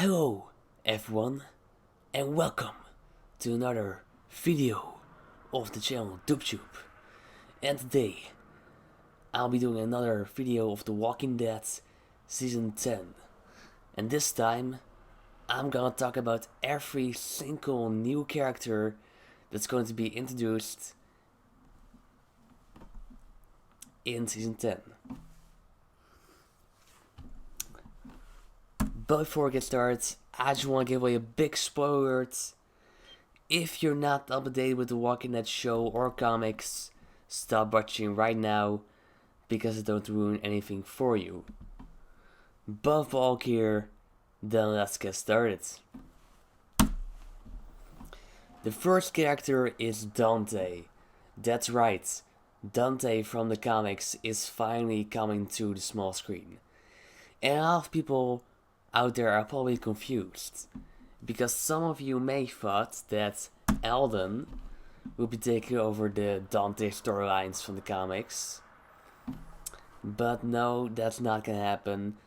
Hello everyone and welcome to another video of the channel DoopTube. And today I'll be doing another video of The Walking Dead Season 10. And this time I'm gonna talk about every single new character that's going to be introduced in Season 10. But before we get started, I just want to give away a big spoiler alert. If you're not up to date with the Walking Dead show or comics, stop watching right now because it don't ruin anything for you. But for all here, then let's get started. The first character is Dante. That's right, Dante from the comics is finally coming to the small screen. And a lot of people out there are probably confused, because some of you may thought that Alden will be taking over the Dante storylines from the comics. But no, that's not gonna happen.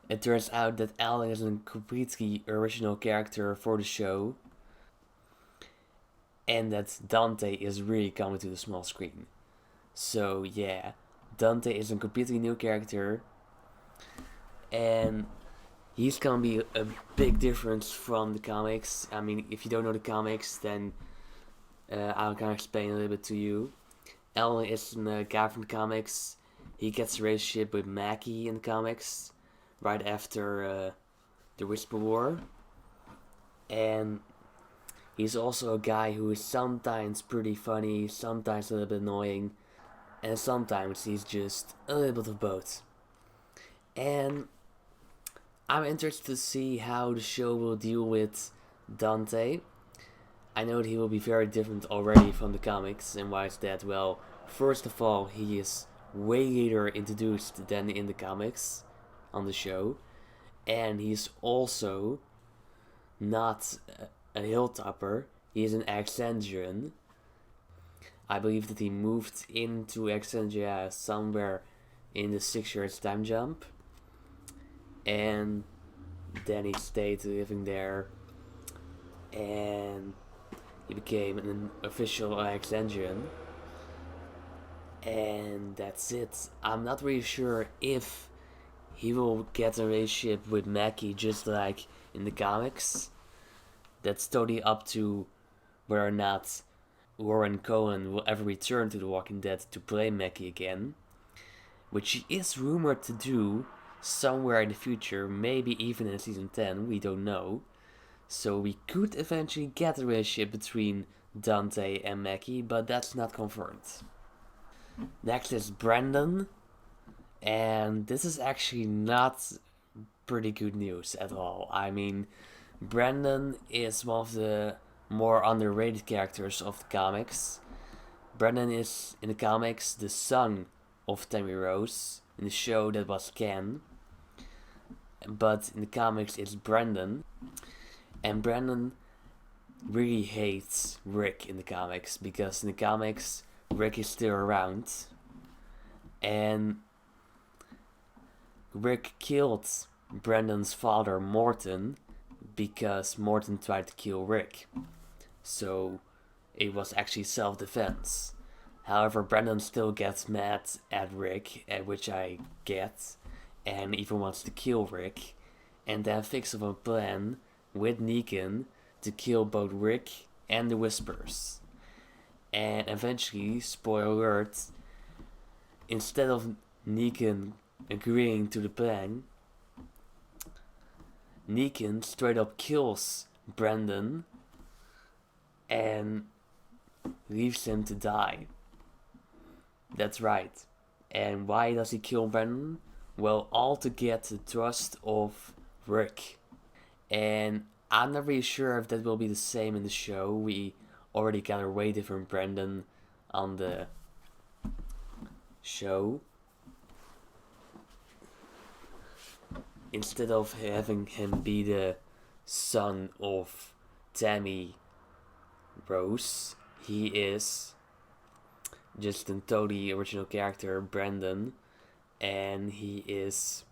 It turns out that Alden is a completely original character for the show, and that Dante is really coming to the small screen. So yeah, Dante is a completely new character, and he's gonna be a big difference from the comics. I mean, if you don't know the comics, then I'll kind of explain a little bit to you. Alden is a guy from the comics. He gets a relationship with Mackie in the comics right after the Whisper War. And he's also a guy who is sometimes pretty funny, sometimes a little bit annoying, and sometimes he's just a little bit of both. And I'm interested to see how the show will deal with Dante. I know that he will be very different already from the comics, and why is that? Well, first of all, he is way later introduced than in the comics on the show, and he's also not a hilltopper, he is an Exandrian. I believe that he moved into Exandria somewhere in the 6 years time jump, and then he stayed living there, and he became an official Alexandrian, and that's it. I'm not really sure if he will get a relationship with Mackie just like in the comics. That's totally up to whether or not Lauren Cohen will ever return to The Walking Dead to play Mackie again, which he is rumored to do somewhere in the future, maybe even in Season 10, we don't know. So we could eventually get a relationship between Dante and Mackie, but that's not confirmed. Next is Brandon, and this is actually not pretty good news at all. I mean, Brandon is one of the more underrated characters of the comics. Brandon is, in the comics, the son of Tammy Rose. In the show, that was Ken. But in the comics, it's Brandon. And Brandon really hates Rick in the comics, because in the comics, Rick is still around. And Rick killed Brandon's father, Morton, because Morton tried to kill Rick. So it was actually self-defense. However, Brandon still gets mad at Rick, which I get, and even wants to kill Rick, and then thinks of a plan with Negan to kill both Rick and the Whispers. And eventually, spoiler alert, instead of Negan agreeing to the plan, Negan straight up kills Brandon and leaves him to die. That's right. And why does he kill Brandon? Well, all to get the trust of Rick. And I'm not really sure if that will be the same in the show. We already got a way different Brandon on the show. Instead of having him be the son of Tammy Rose, he is just a totally original character, Brandon, and he is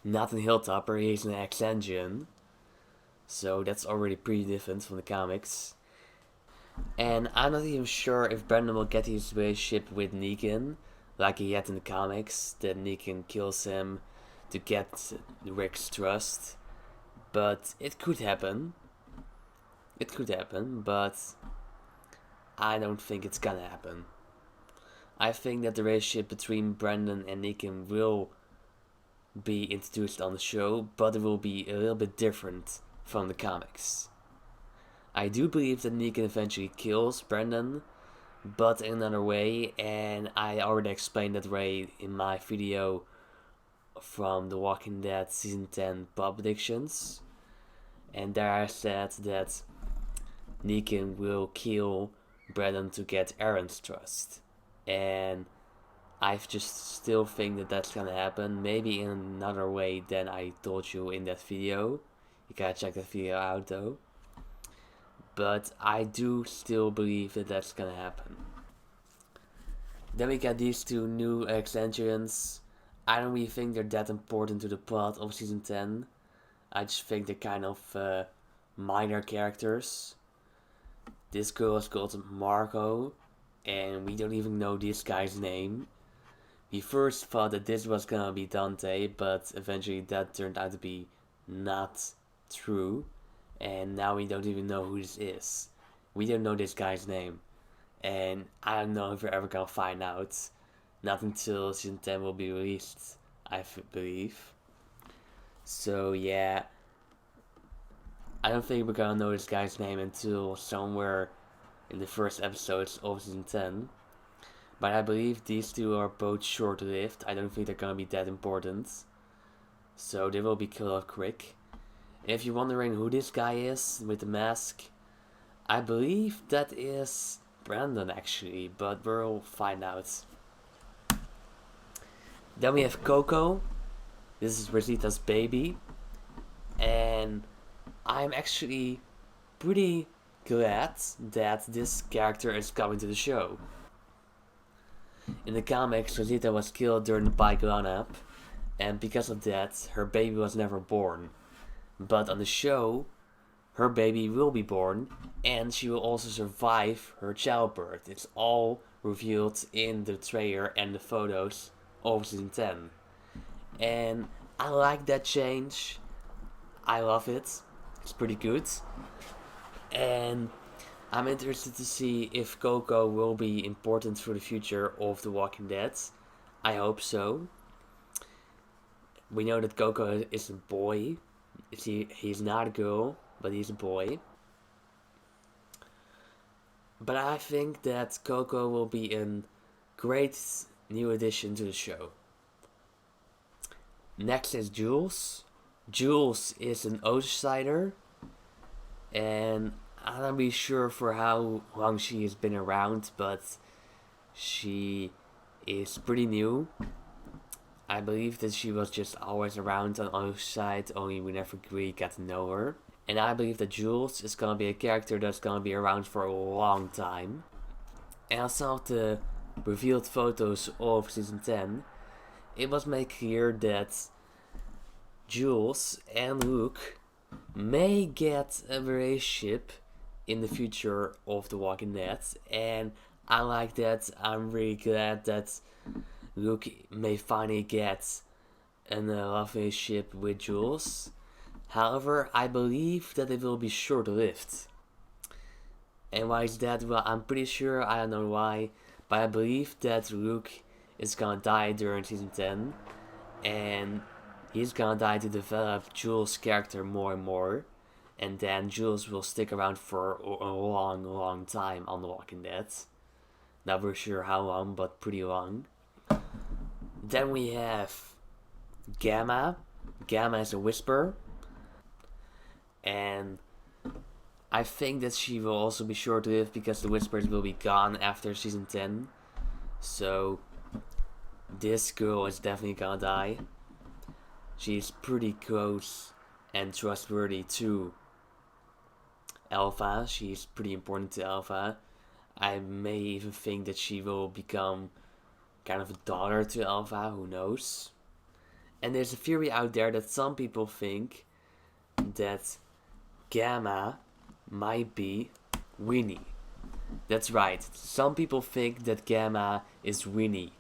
not an Hilltopper, he's an X-Engine. So that's already pretty different from the comics. And I'm not even sure if Brandon will get his relationship with Negan, like he had in the comics, that Negan kills him to get Rick's trust. But it could happen. It could happen, but I don't think it's gonna happen. I think that the relationship between Brandon and Negan will be introduced on the show, but it will be a little bit different from the comics. I do believe that Negan eventually kills Brandon, but in another way, and I already explained that way in my video from The Walking Dead Season 10 pop predictions. And there I said that Negan will kill Brandon to get Aaron's trust. And I just still think that that's gonna happen, maybe in another way than I told you in that video. You gotta check that video out though. But I do still believe that that's gonna happen. Then we got these two new extensions. I don't really think they're that important to the plot of Season 10. I just think they're kind of minor characters. This girl is called Marco, and we don't even know this guy's name. We first thought that this was gonna be Dante, but eventually that turned out to be not true. And now we don't even know who this is. We don't know this guy's name. And I don't know if we're ever gonna find out. Not until Season 10 will be released, I believe. So yeah, I don't think we're gonna know this guy's name until somewhere in the first episodes of Season 10. But I believe these two are both short-lived. I don't think they're gonna be that important. So they will be killed off quick. And if you're wondering who this guy is with the mask, I believe that is Brandon actually, but we'll find out. Then we have Coco. This is Rosita's baby. And I'm actually pretty glad that this character is coming to the show. In the comics, Rosita was killed during the bike run-up, and because of that, her baby was never born. But on the show, her baby will be born, and she will also survive her childbirth. It's all revealed in the trailer and the photos of Season 10. And I like that change. I love it. It's pretty good. And I'm interested to see if Coco will be important for the future of The Walking Dead. I hope so. We know that Coco is a boy. He's not a girl, but he's a boy. But I think that Coco will be a great new addition to the show. Next is Jules. Jules is an Oathsider, and I'm not really sure for how long she has been around, but she is pretty new. I believe that she was just always around on Oathside, only we never really got to know her. And I believe that Jules is gonna be a character that's gonna be around for a long time. And on some of the revealed photos of Season 10, it was made clear that Jules and Luke may get a relationship in the future of The Walking Dead, and I like that. I'm really glad that Luke may finally get a love relationship with Jules. However, I believe that it will be short-lived. And why is that? Well, I'm pretty sure, I don't know why, but I believe that Luke is gonna die during Season 10, and he's gonna die to develop Jules' character more and more, and then Jules will stick around for a long, long time on The Walking Dead. Not very sure how long, but pretty long. Then we have Gamma. Gamma is a Whisper, and I think that she will also be short-lived because the Whispers will be gone after Season 10. So this girl is definitely gonna die. She's pretty close and trustworthy to Alpha. She's pretty important to Alpha. I may even think that she will become kind of a daughter to Alpha, who knows. And there's a theory out there that some people think that Gamma might be Winnie. That's right, some people think that Gamma is Winnie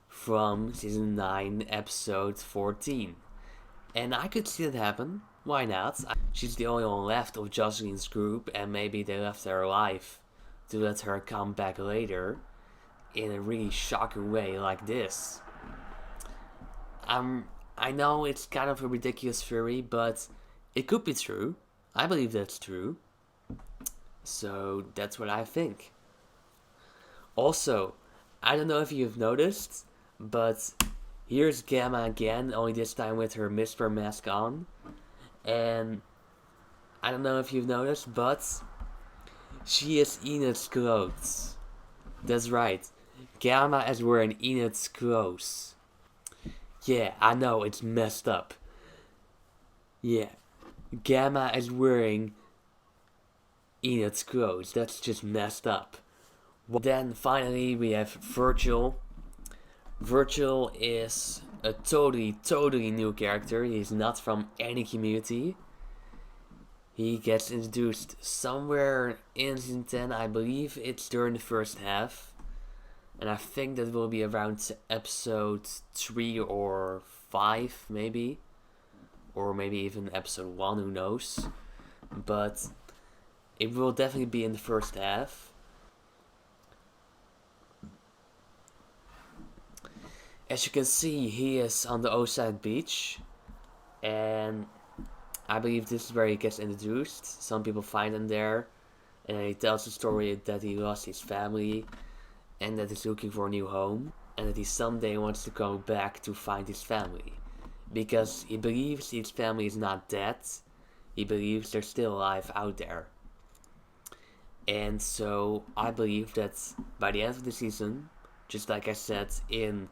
from season 9, episode 14. And I could see that happen. Why not? She's the only one left of Jocelyn's group, and maybe they left her alive to let her come back later in a really shocking way like this. I know it's kind of a ridiculous theory, but it could be true. I believe that's true. So that's what I think. Also, I don't know if you've noticed, but here's Gamma again, only this time with her Mistborn mask on. And I don't know if you've noticed, but she is Enid's clothes. That's right. Gamma is wearing Enid's clothes. Yeah, I know, it's messed up. Yeah. Gamma is wearing Enid's clothes. That's just messed up. Well, then finally we have Virgil. Virgil is a totally new character. He's not from any community. He gets introduced somewhere in season 10. I believe it's during the first half. And I think that will be around episode 3 or 5 maybe. Or maybe even episode 1, who knows. But it will definitely be in the first half. As you can see, he is on the Oathside Beach. And I believe this is where he gets introduced. Some people find him there. And he tells the story that he lost his family. And that he's looking for a new home. And that he someday wants to come back to find his family. Because he believes his family is not dead. He believes they're still alive out there. And so I believe that by the end of the season, just like I said in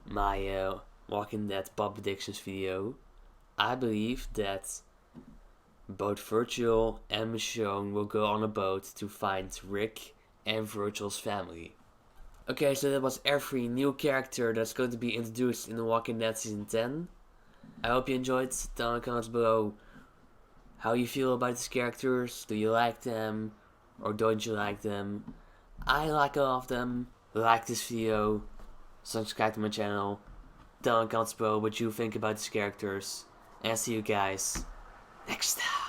my Walking Dead pop predictions video, I believe that both Virgil and Michonne will go on a boat to find Rick and Virgil's family. Okay, so that was every new character that's going to be introduced in The Walking Dead Season 10. I hope you enjoyed. Tell in the comments below how you feel about these characters. Do you like them or don't you like them? I like all of them. Like this video. Subscribe to my channel. Tell in the comments below what you think about these characters. And I'll see you guys next time.